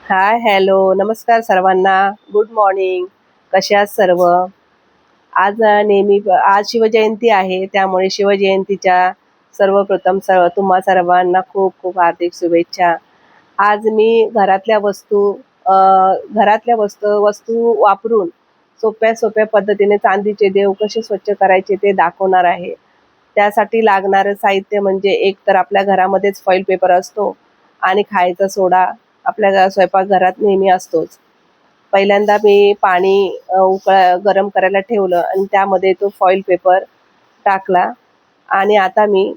हाय, hello, नमस्कार सर्वांना. Good morning. कसे आहात सर्व? आज शिवजयंती आहे, त्यामुळे शिवजयंतीच्या सर्वप्रथम तुम्हा सर्वांना खूप खूप हार्दिक शुभेच्छा. आज मी अ, घरातल्या वस्तू वापरून सोप्या सोप्या पद्धतीने चांदीचे देव कसे स्वच्छ करायचे ते दाखवणार आहे. त्यासाठी लागणारं साहित्य म्हणजे एक तर आपल्या घरामध्येच फॉईल पेपर असतो आणि खायचा सोडा आपल्या स्वयंपाकघरात नेहमी असतोच. पहिल्यांदा मी पाणी गरम करायला ठेवलं आणि त्यामध्ये तो फॉईल पेपर टाकला आणि आता मी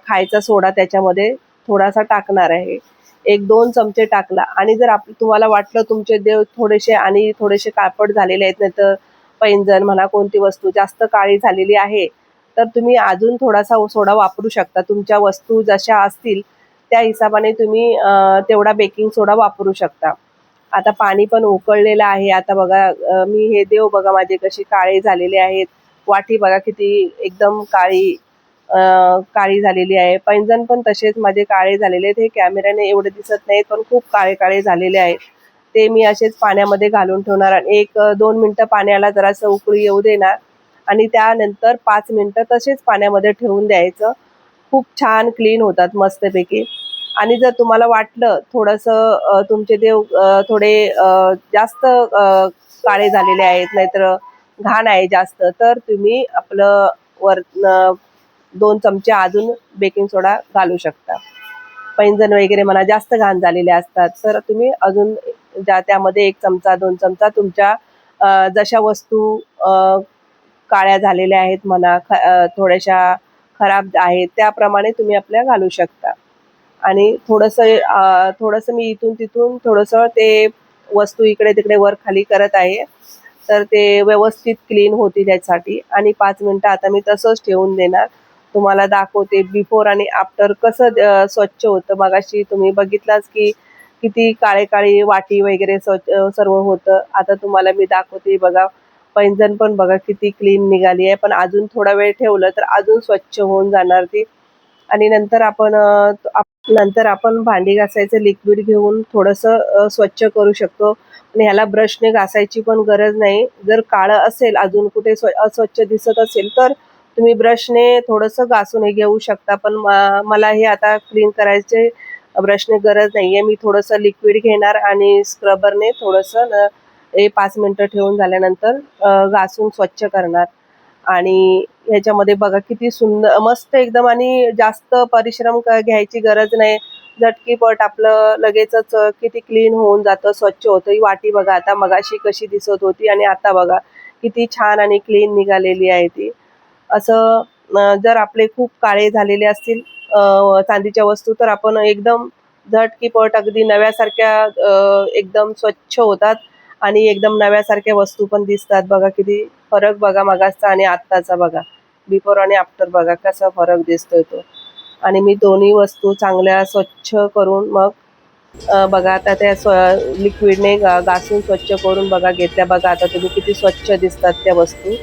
खायचा सोडा त्याच्यामध्ये थोडासा टाकणार आहे. 1-2 चमचे टाकला आणि जर तुम्हाला वाटलं तुमचे देव थोडेसे काळपट झालेले आहेत, नाहीतर पैंजण म्हणा कोणती वस्तू जास्त काळी झालेली आहे, तर तुम्ही अजून थोडासा सोडा वापरू शकता. तुमच्या वस्तू जशा असतील त्या हिशोबाने तुम्ही तेवढा बेकिंग सोडा वापरू शकता. आता पाणी पण उकळलेलं आहे. आता बघा मी हे देव बघा माझे कसे काळे झालेले आहेत. वाटी बघा किती एकदम काळी झालेली आहे. पैंजण पण तसेच माझे काळे झालेले आहेत. हे कॅमेऱ्याने एवढे दिसत नाहीत, पण खूप काळे काळे झालेले आहेत. ते मी असेच पाण्यामध्ये घालून ठेवणार आणि 1-2 मिनिटं पाण्याला जरासं उकळी येऊ देणार आणि त्यानंतर 5 मिनिटं तसेच पाण्यामध्ये ठेवून द्यायचं. खूप छान क्लीन होतात मस्तपैकी. आणि जर तुम्हाला वाटलं थोडंसं तुमचे देव थोडे जास्त काळे झालेले आहेत, नाहीतर घाण आहे जास्त, तर तुम्ही आपलं वर 2 चमचे अजून बेकिंग सोडा घालू शकता. पैंजण वगैरे म्हणा जास्त घाण झालेले असतात, तर तुम्ही अजून त्यामध्ये 1 चमचा 2 चमचा तुमच्या जशा वस्तू काळ्या झालेल्या आहेत म्हणा, थोड्याशा खराब आहेत, त्याप्रमाणे तुम्ही आपल्या घालू शकता. आणि थोडंसं मी इथून तिथून थोडंसं ते वस्तू इकडे तिकडे वर खाली करत आहे, तर ते व्यवस्थित क्लीन होतील यासाठी. आणि 5 मिनिटं आता मी तसंच ठेवून देणार. तुम्हाला दाखवते बिफोर आणि आफ्टर कसं स्वच्छ होतं. मगाशी तुम्ही बघितलाच की किती काळे काळी वाटी वगैरे सर्व होतं. आता तुम्हाला मी दाखवते बघा. पैंजण पण बघा किती क्लीन निघाली आहे, पण अजून थोडा वेळ ठेवलं तर अजून स्वच्छ होऊन जाणार ती. आणि नंतर आपण भांडी घासायचं लिक्विड घेऊन थोडंसं स्वच्छ करू शकतो. आणि ह्याला ब्रशने घासायची पण गरज नाही. जर काळं असेल अजून कुठे अस्वच्छ दिसत असेल तर तुम्ही ब्रशने थोडंसं घासून घेऊ शकता. पण मला हे आता क्लीन करायचे ब्रशने गरज नाही आहे. मी थोडंसं लिक्विड घेणार आणि स्क्रबरने थोडंसं 5 मिनिटं ठेवून झाल्यानंतर घासून स्वच्छ करणार. आणि ह्याच्यामध्ये बघा किती सुंदर मस्त एकदम, आणि जास्त परिश्रम घ्यायची गरज नाही. झटकीपट आपलं लगेचच किती क्लीन होऊन जातं, स्वच्छ होतं. ही वाटी बघा आता मगाशी कशी दिसत होती आणि आता बघा किती छान आणि क्लीन निघालेली आहे ती. असं जर आपले खूप काळे झालेले असतील चांदीच्या वस्तू, तर आपण एकदम झटकीपट अगदी नव्यासारख्या एकदम स्वच्छ होतात आणि एकदम नव्यासारख्या वस्तू पण दिसतात. बघा किती फरक बघा मगाचा आणि आत्ताचा बघा. बिफोर आणि आफ्टर बघा कसा फरक दिसतोय तो. आणि मी दोन्ही वस्तू चांगल्या स्वच्छ करून मग बघा आता त्या लिक्विडने घासून स्वच्छ करून बघा घेतल्या. बघा आता तुम्ही किती स्वच्छ दिसतात त्या वस्तू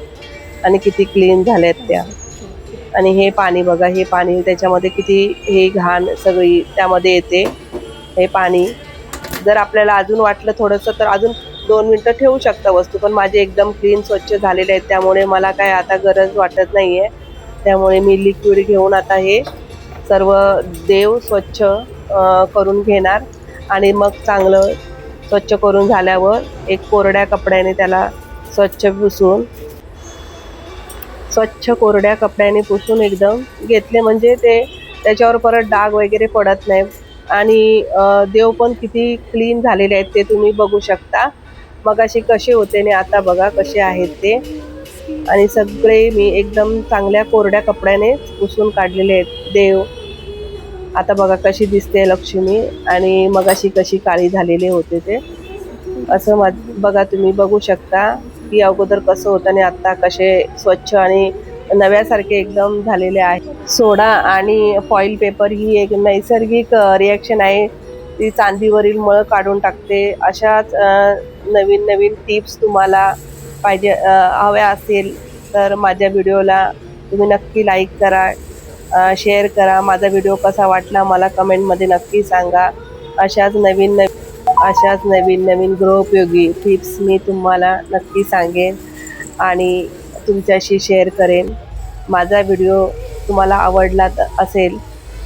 आणि किती क्लीन झाल्यात त्या. आणि हे पाणी बघा, हे पाणी त्याच्यामध्ये किती हे घाण सगळी त्यामध्ये येते. हे पाणी जर आपल्याला अजून वाटलं थोडंसं तर अजून 2 मिनिटं ठेवू शकता वस्तू, पण माझे एकदम क्लीन स्वच्छ झालेले आहेत, त्यामुळे मला काय आता गरज वाटत नाही आहे. त्यामुळे मी लिक्विड घेऊन आता हे सर्व देव स्वच्छ करून घेणार. आणि मग चांगलं स्वच्छ करून झाल्यावर एक कोरड्या कपड्याने त्याला कोरड्या कपड्याने पुसून एकदम घेतले, म्हणजे ते त्याच्यावर परत डाग वगैरे पडत नाही. आणि देव पण किती क्लीन झालेले आहेत ते तुम्ही बघू शकता. मगाशी कसे होते आणि आता बघा कसे आहेत ते. आणि सगळे मी एकदम चांगल्या कोरड्या कपड्याने पुसून काढलेले आहेत देव. आता बघा कशी दिसते लक्ष्मी आणि मगाशी कशी काळी झालेले होते ते. असं बघा तुम्ही बघू शकता की अगोदर कसं होतं आणि आता कसे स्वच्छ आणि नव्यासारखे एकदम झालेले आहे. सोडा आणि फॉईल पेपर ही एक नैसर्गिक रिॲक्शन आहे. ती चांदीवरील मळ काढून टाकते. अशाच नवीन नवीन टिप्स तुम्हाला हव्या असेल तर माझ्या व्हिडिओला तुम्ही नक्की लाईक करा, शेअर करा. माझा व्हिडिओ कसा वाटला मला कमेंटमध्ये नक्की सांगा. अशाच नवीन अशाच नवीन नवीन गृहोपयोगी टिप्स मी तुम्हाला नक्की सांगेन आणि तुमच्याशी शेअर करेन. माझा व्हिडिओ तुम्हाला आवडला असेल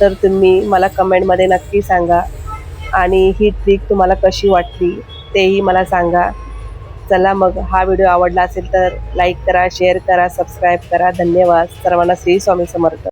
तर तुम्ही मला कमेंटमध्ये नक्की सांगा आणि ही ट्रिक तुम्हाला कशी वाटली तेही मला सांगा. चला मग, हा व्हिडिओ आवडला असेल तर लाईक करा, शेअर करा, सबस्क्राईब करा. धन्यवाद. सर्वांना श्री स्वामी समर्थ.